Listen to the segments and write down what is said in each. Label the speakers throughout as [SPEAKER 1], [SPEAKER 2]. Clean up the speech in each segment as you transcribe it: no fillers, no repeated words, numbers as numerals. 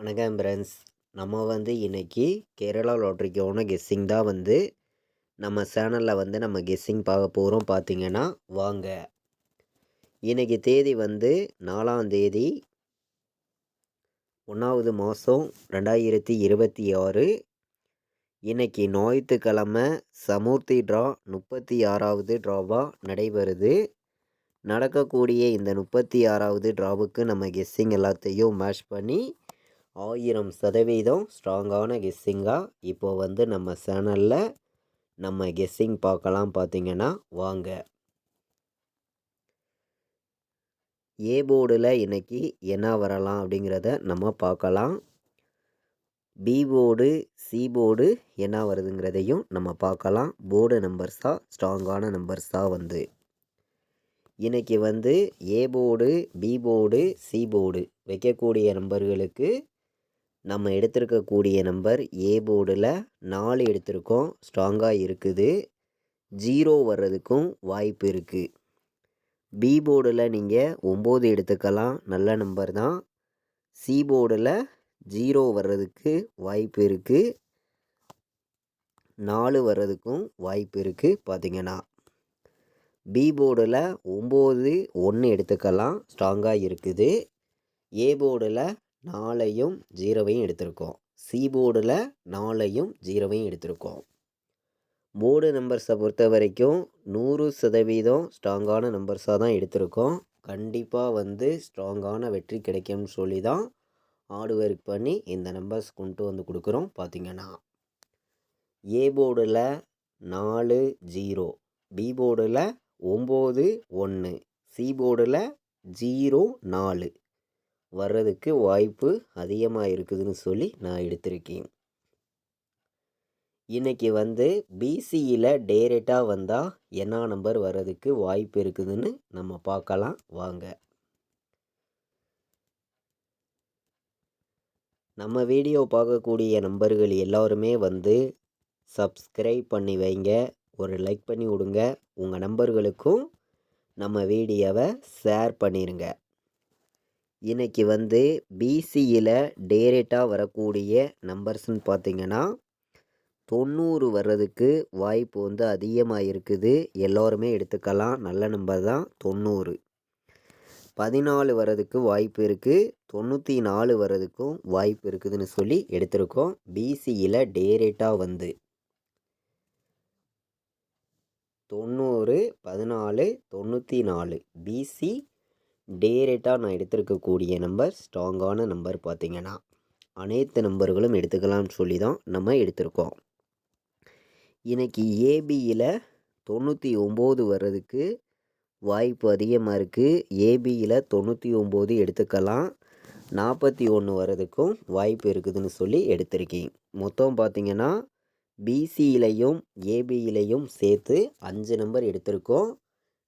[SPEAKER 1] வணக்கம் ஃப்ரெண்ட்ஸ். நம்ம இன்னைக்கு கேரளா லாட்ரிக்கான கெஸ்ஸிங் தான் நம்ம சேனலில் நம்ம கெஸ்ஸிங் பார்க்க போகிறோம். பார்த்தீங்கன்னா வாங்க. இன்னைக்கு தேதி 4ஆம் தேதி 1வது மாதம் 2026. இன்னைக்கு ஞாயிற்றுக்கிழமை சமுர்த்தி ட்ரா 36வது ட்ராவாக நடைபெறுது. நடக்கக்கூடிய இந்த 36வது ட்ராவுக்கு நம்ம கெஸ்ஸிங் எல்லாத்தையும் மேட்ச் பண்ணி 1000% ஸ்ட்ராங்கான கெஸ்ஸிங்காக இப்போது நம்ம சேனலில் நம்ம கெஸ்ஸிங் பார்க்கலாம். பார்த்தீங்கன்னா வாங்க. ஏ போர்டில் இன்றைக்கி என்ன வரலாம் அப்படிங்கிறத நம்ம பார்க்கலாம். பி போர்டு, சி போர்டு என்ன வருதுங்கிறதையும் நம்ம பார்க்கலாம். போர்டு நம்பர்ஸாக ஸ்ட்ராங்கான நம்பர்ஸாக இன்றைக்கி A board, B board, C board வைக்கக்கூடிய நம்பர்களுக்கு நம்ம எடுத்திருக்கக்கூடிய நம்பர் ஏ போர்டில் 4 எடுத்திருக்கோம். ஸ்ட்ராங்காக இருக்குது. 0 வர்றதுக்கும் வாய்ப்பு இருக்குது. பி போர்டில் நீங்கள் 9 எடுத்துக்கலாம், நல்ல நம்பர் தான். சி போர்டில் 0 வர்றதுக்கு வாய்ப்பு இருக்குது. 4 வர்றதுக்கும் வாய்ப்பு இருக்குது. பார்த்திங்கன்னா பி போர்டில் 9, 1 எடுத்துக்கலாம், ஸ்ட்ராங்காக இருக்குது. ஏ போர்டில் 4ஐயும் 0வையும் எடுத்திருக்கோம். சி போர்டில் 4ஐயும் 0வையும் எடுத்திருக்கோம். போர்டு நம்பர்ஸை பொறுத்த வரைக்கும் 100% ஸ்ட்ராங்கான நம்பர்ஸாக தான் எடுத்திருக்கோம். கண்டிப்பாக ஸ்ட்ராங்கான வெற்றி கிடைக்கும்னு சொல்லி தான் ஹார்ட் ஒர்க் பண்ணி இந்த நம்பர்ஸ் கொண்டு கொடுக்குறோம். பார்த்திங்கன்னா ஏ போர்டில் 4, 0, பி போர்டில் 9, 1, சி போர்டில் 0, 4 வர்றதுக்கு வாய்ப்பு அதிகமாக இருக்குதுன்னு சொல்லி நான் எடுத்திருக்கேன். இன்றைக்கி பிசியில் டேரெக்டாக வந்தால் என்ன நம்பர் வர்றதுக்கு வாய்ப்பு இருக்குதுன்னு நம்ம பார்க்கலாம் வாங்க. நம்ம வீடியோ பார்க்கக்கூடிய நம்பர்கள் எல்லோருமே சப்ஸ்கிரைப் பண்ணி வைங்க, ஒரு லைக் பண்ணி விடுங்க. உங்கள் நம்பர்களுக்கும் நம்ம வீடியோவை ஷேர் பண்ணிடுங்க. இன்றைக்கி பிசியில் டேரெக்டாக வரக்கூடிய நம்பர்ஸ்ன்னு பார்த்திங்கன்னா 90 வர்றதுக்கு வாய்ப்பு அதிகமாக இருக்குது. எல்லோருமே எடுத்துக்கலாம், நல்ல நம்பர் தான். 90, 14 வர்றதுக்கு வாய்ப்பு இருக்குது. 94 வர்றதுக்கும் வாய்ப்பு இருக்குதுன்னு சொல்லி எடுத்திருக்கோம். பிசியில் டேரெக்டாக 90, 14, 94 பிசி டேரெக்டாக நான் எடுத்திருக்கக்கூடிய நம்பர் ஸ்ட்ராங்கான நம்பர். பார்த்திங்கன்னா அனைத்து நம்பர்களும் எடுத்துக்கலாம்னு சொல்லி தான் நம்ம எடுத்திருக்கோம். இன்றைக்கி ஏபியில் 99 வர்றதுக்கு வாய்ப்பு அதிகமாக இருக்குது. ஏபியில் 99 எடுத்துக்கலாம். 41 வர்றதுக்கும் வாய்ப்பு இருக்குதுன்னு சொல்லி எடுத்திருக்கேன். மொத்தம் பார்த்திங்கன்னா பிசியிலையும் ஏபியிலையும் சேர்த்து 5 நம்பர் எடுத்திருக்கோம்.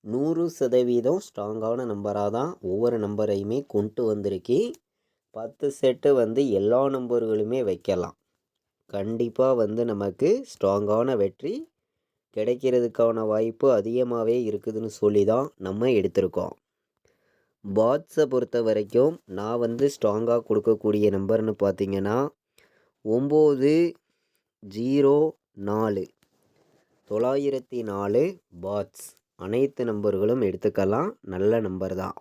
[SPEAKER 1] 100% ஸ்ட்ராங்கான நம்பராக தான் ஒவ்வொரு நம்பரையுமே கொண்டு வந்திருக்கேன். 10 செட்டு எல்லா நம்பர்களுமே வைக்கலாம். கண்டிப்பாக நமக்கு ஸ்ட்ராங்கான வெற்றி கிடைக்கிறதுக்கான வாய்ப்பு அதிகமாகவே இருக்குதுன்னு சொல்லி தான் நம்ம எடுத்திருக்கோம். பாட்ஸை பொறுத்த வரைக்கும் நான் ஸ்ட்ராங்காக கொடுக்கக்கூடிய நம்பர்னு பார்த்திங்கன்னா 9, 0, 4 904 பாட்ஸ். அனைத்து நம்பர்களும் எடுத்துக்கலாம், நல்ல நம்பர் தான்.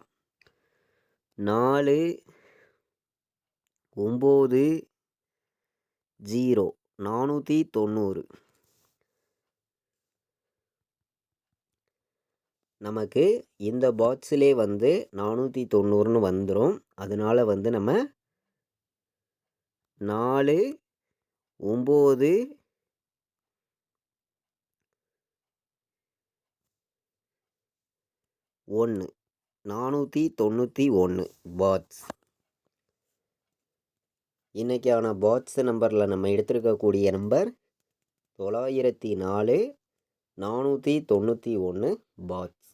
[SPEAKER 1] 4, 9, 0 490 நமக்கு இந்த பாக்ஸிலே 490ன்னு வந்துடும். அதனால் நம்ம 4, 9, 1 491 பாட்ஸ். இன்றைக்கான பாட்ஸ் நம்பரில் நம்ம எடுத்திருக்கக்கூடிய நம்பர் 904, 491 பாட்ஸ்.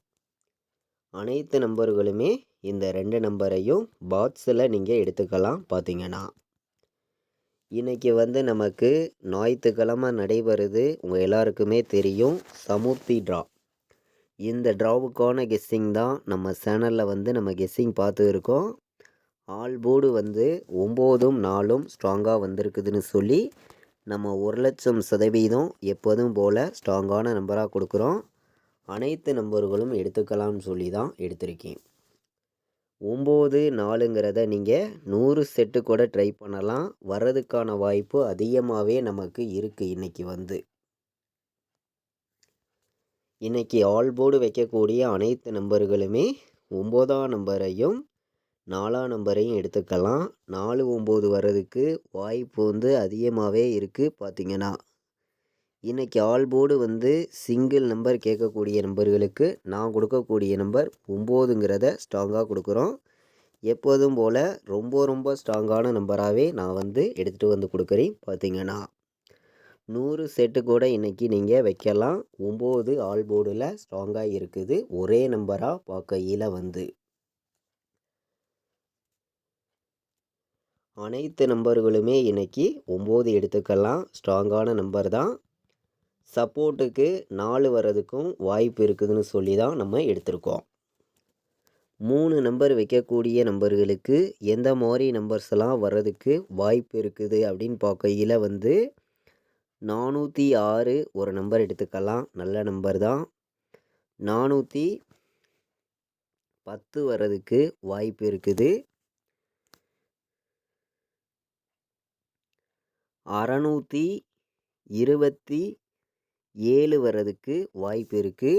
[SPEAKER 1] அனைத்து நம்பர்களுமே இந்த 2 நம்பரையும் பாட்ஸில் நீங்கள் எடுத்துக்கலாம். பார்த்திங்கன்னா இன்றைக்கி நமக்கு ஞாயிற்றுக்கிழமை நடைபெறுது. உங்கள் எல்லாருக்குமே தெரியும், சமுர்த்தி ட்ரா. இந்த ட்ராவுக்கான கெஸ்ஸிங் தான் நம்ம சேனலில் நம்ம கெஸ்ஸிங் பார்த்து இருக்கோம். ஆல் போர்டு வந்து 9ம் 4ம் ஸ்ட்ராங்காக வந்திருக்குதுன்னு சொல்லி நம்ம 1,00,000% எப்போதும் போல் ஸ்ட்ராங்கான நம்பராக கொடுக்குறோம். அனைத்து நம்பர்களும் எடுத்துக்கலாம்னு சொல்லி தான் எடுத்திருக்கேன். 9 4ங்கிறத நீங்கள் 100 செட்டு கூட ட்ரை பண்ணலாம். வர்றதுக்கான வாய்ப்பு அதிகமாகவே நமக்கு இருக்குது. இன்றைக்கி ஆல் போர்டு வைக்கக்கூடிய அனைத்து நம்பர்களுமே 9ஆம் நம்பரையும் 4ஆம் நம்பரையும் எடுத்துக்கலாம். 4 9 வர்றதுக்கு வாய்ப்பு வந்து அதிகமாகவே இருக்குது. பார்த்திங்கன்னா இன்றைக்கி ஆல் போர்டு வந்து சிங்கிள் நம்பர் கேட்கக்கூடிய நம்பர்களுக்கு நான் கொடுக்கக்கூடிய நம்பர் 9ங்கிறத ஸ்ட்ராங்காக கொடுக்குறோம். எப்போதும் போல் ரொம்ப ஸ்ட்ராங்கான நம்பராகவே நான் வந்து எடுத்துகிட்டு வந்து கொடுக்குறேன். பார்த்திங்கன்னா 100 செட்டு கூட இன்றைக்கி நீங்கள் வைக்கலாம். 9 ஆல் போர்டில் ஸ்ட்ராங்காக இருக்குது. ஒரே நம்பராக பார்க்கையில் வந்து அனைத்து நம்பர்களுமே இன்றைக்கி 9 எடுத்துக்கலாம். ஸ்ட்ராங்கான நம்பர் தான். சப்போர்ட்டுக்கு 4 வர்றதுக்கும் வாய்ப்பு இருக்குதுன்னு சொல்லி தான் நம்ம எடுத்திருக்கோம். 3 நம்பர் வைக்கக்கூடிய நம்பர்களுக்கு எந்த மாதிரி நம்பர்ஸ்லாம் வர்றதுக்கு வாய்ப்பு இருக்குது அப்படின்னு பார்க்கையில் வந்து 406 ஒரு நம்பர் எடுத்துக்கலாம். நல்ல நம்பர் தான். 410 வர்றதுக்கு வாய்ப்பு இருக்குது. 627 வர்றதுக்கு வாய்ப்பு இருக்குது.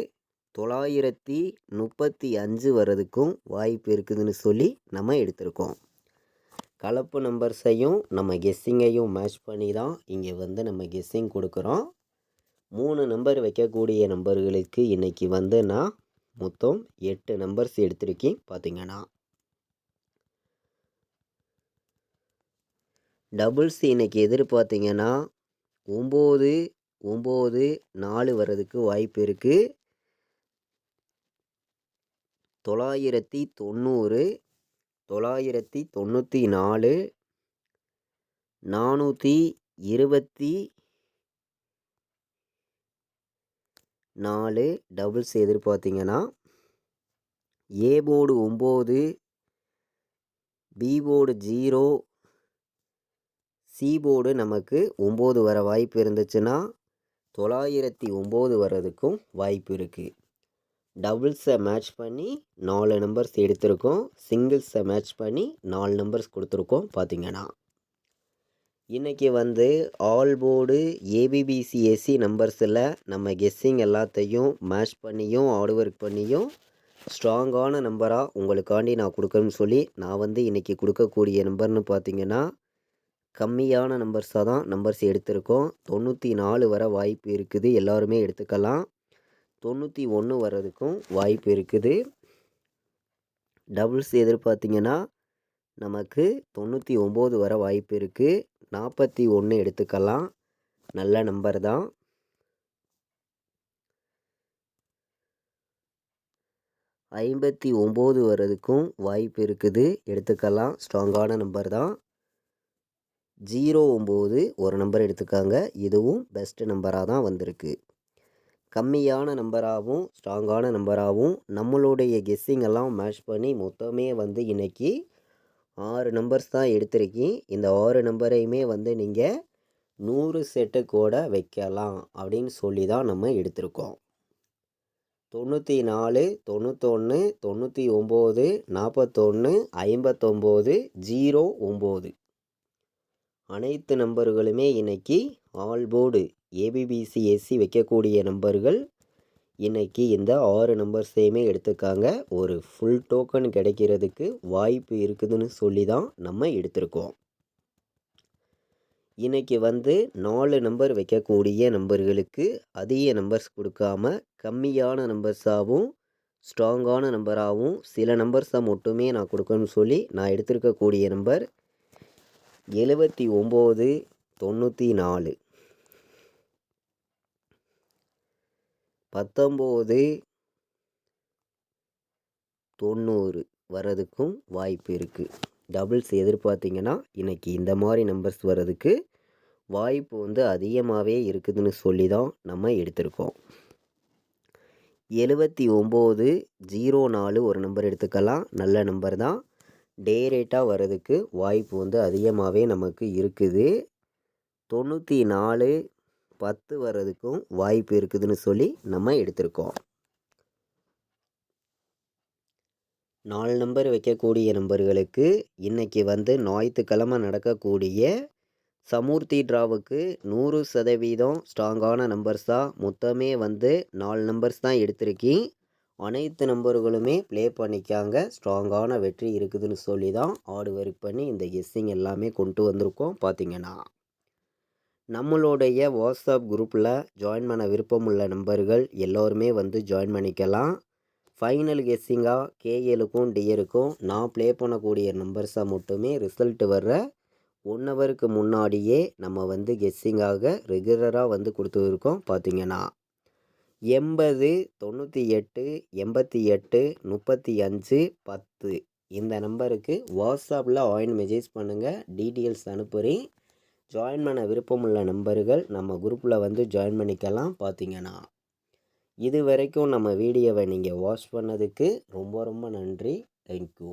[SPEAKER 1] 935 வர்றதுக்கும் வாய்ப்பு இருக்குதுன்னு சொல்லி நம்ம எடுத்திருக்கோம். கலப்பு நம்பர்ஸையும் நம்ம கெஸ்ஸிங்கையும் மேட்ச் பண்ணி தான் இங்கே வந்து நம்ம கெஸ்ஸிங் கொடுக்குறோம். 3 நம்பர் வைக்கக்கூடிய நம்பர்களுக்கு இன்றைக்கி வந்து நான் மொத்தம் 8 நம்பர்ஸ் எடுத்திருக்கேன். பார்த்திங்கன்னா டபுள்ஸ் இன்றைக்கி எதிர்பார்த்திங்கன்னா 9 9 4 வர்றதுக்கு வாய்ப்பு இருக்குது. 990 994 424 டபுள்ஸ் எதிர்பார்த்திங்கன்னா A board 9 B board 0 C board நமக்கு 9 வர வாய்ப்பு இருந்துச்சுன்னா 909 வர்றதுக்கும் வாய்ப்பு இருக்குது. டபுள்ஸை மேட்ச் பண்ணி 4 நம்பர்ஸ் எடுத்திருக்கோம். சிங்கிள்ஸை மேட்ச் பண்ணி 4 நம்பர்ஸ் கொடுத்துருக்கோம். பார்த்திங்கன்னா இன்றைக்கி வந்து ஆல் போர்டு ஏபிபிசிஎஸ்சி நம்பர்ஸில் நம்ம கெஸ்ஸிங் எல்லாத்தையும் மேட்ச் பண்ணியும் ஹார்ட் ஒர்க் பண்ணியும் ஸ்ட்ராங்கான நம்பராக உங்களுக்காண்டி நான் கொடுக்குறேன்னு சொல்லி நான் வந்து இன்றைக்கி கொடுக்கக்கூடிய நம்பர்னு பார்த்திங்கன்னா கம்மியான நம்பர்ஸாக தான் நம்பர்ஸ் எடுத்திருக்கோம். 94 வர வாய்ப்பு இருக்குது. எல்லாருமே எடுத்துக்கலாம். 91 வர்றதுக்கும் வாய்ப்பு இருக்குது. டபுள்ஸ் எதிர்பார்த்திங்கன்னா நமக்கு 99 வர வாய்ப்பு இருக்குது. 41 எடுத்துக்கலாம். நல்ல நம்பர் தான். 59 வர்றதுக்கும் வாய்ப்பு இருக்குது. எடுத்துக்கலாம். ஸ்ட்ராங்கான நம்பர் தான். 09 ஒரு நம்பர் எடுத்துக்காங்க. இதுவும் பெஸ்ட் நம்பராக தான் வந்திருக்கு. கம்மியான நம்பராகவும் ஸ்ட்ராங்கான நம்பராகவும் நம்மளுடைய கெஸ்ஸிங் எல்லாம் மேட்ச் பண்ணி மொத்தமே வந்து இன்றைக்கி 6 நம்பர்ஸ் தான் எடுத்திருக்கேன். இந்த 6 நம்பரையுமே வந்து நீங்கள் 100 செட்டு கூட வைக்கலாம் அப்படின்னு சொல்லி தான் நம்ம எடுத்திருக்கோம். 94 91 99 41 59 09 அனைத்து நம்பர்களுமே இன்றைக்கி ஆல் போர்டு ஏபிபிசிஎஸ்சி வைக்கக்கூடிய நம்பர்கள் இன்றைக்கி இந்த 6 நம்பர்ஸையுமே எடுத்துக்காங்க. ஒரு ஃபுல் டோக்கன் கிடைக்கிறதுக்கு வாய்ப்பு இருக்குதுன்னு சொல்லி தான் நம்ம எடுத்திருக்கோம். இன்றைக்கி வந்து 4 நம்பர் வைக்கக்கூடிய நம்பர்களுக்கு அதிக நம்பர்ஸ் கொடுக்காம கம்மியான நம்பர்ஸாகவும் ஸ்ட்ராங்கான நம்பராகவும் சில நம்பர்ஸை மட்டுமே நான் கொடுக்கணும்னு சொல்லி நான் எடுத்திருக்கக்கூடிய நம்பர் 79 94 19 90 வர்றதுக்கும் வாய்ப்பு இருக்குது. டபுள்ஸ் எதிர்பார்த்திங்கன்னா இன்றைக்கி இந்த மாதிரி நம்பர்ஸ் வர்றதுக்கு வாய்ப்பு வந்து அதிகமாகவே இருக்குதுன்னு சொல்லி தான் நம்ம எடுத்திருக்கோம். 79 04 ஒரு நம்பர் எடுத்துக்கலாம். நல்ல நம்பர் தான். டே ரேட்டாக வர்றதுக்கு வாய்ப்பு வந்து அதிகமாகவே நமக்கு இருக்குது. 9410 வர்றதுக்கும் வாய்ப்பு இருக்குதுன்னு சொல்லி நம்ம எடுத்திருக்கோம். 4 நம்பர் வைக்கக்கூடிய நம்பர்களுக்கு இன்றைக்கி வந்து ஞாயிற்றுக்கிழமை நடக்கக்கூடிய சமூர்த்தி டிராவுக்கு 100% ஸ்ட்ராங்கான நம்பர்ஸ் தான். மொத்தமே வந்து 4 நம்பர்ஸ் தான் எடுத்திருக்கேன். அனைத்து நம்பர்களுமே ப்ளே பண்ணிக்காங்க. ஸ்ட்ராங்கான வெற்றி இருக்குதுன்னு சொல்லி தான் ஹார்டு ஒர்க் பண்ணி இந்த கெஸ்ஸிங் எல்லாமே கொண்டு வந்திருக்கோம். பார்த்திங்கன்னா நம்மளுடைய வாட்ஸ்அப் குரூப்பில் ஜாயின் பண்ண விருப்பம் உள்ள நம்பர்கள் எல்லோருமே வந்து ஜாயின் பண்ணிக்கலாம். ஃபைனல் கெஸ்ஸிங்காக கேஎலுக்கும் டிஎருக்கும் நான் ப்ளே பண்ணக்கூடிய நம்பர்ஸாக மட்டுமே ரிசல்ட் வர்ற 1 ஹவருக்கு முன்னாடியே நம்ம வந்து கெஸ்ஸிங்காக ரெகுலராக வந்து கொடுத்துருக்கோம். பார்த்திங்கன்னா 80 98 88 35 10 இந்த நம்பருக்கு வாட்ஸ்அப்பில் ஆயின் மெசேஜ் பண்ணுங்கள். டீட்டெயில்ஸ் அனுப்புகிறேன். ஜாயின் பண்ண விருப்பம் உள்ள நம்பர்கள் நம்ம குரூப்பில் வந்து ஜாயின் பண்ணிக்கலாம். பார்த்திங்கன்னா இது வரைக்கும் நம்ம வீடியோவை நீங்கள் வாட்ச் பண்ணதுக்கு ரொம்ப ரொம்ப நன்றி. தேங்க்யூ.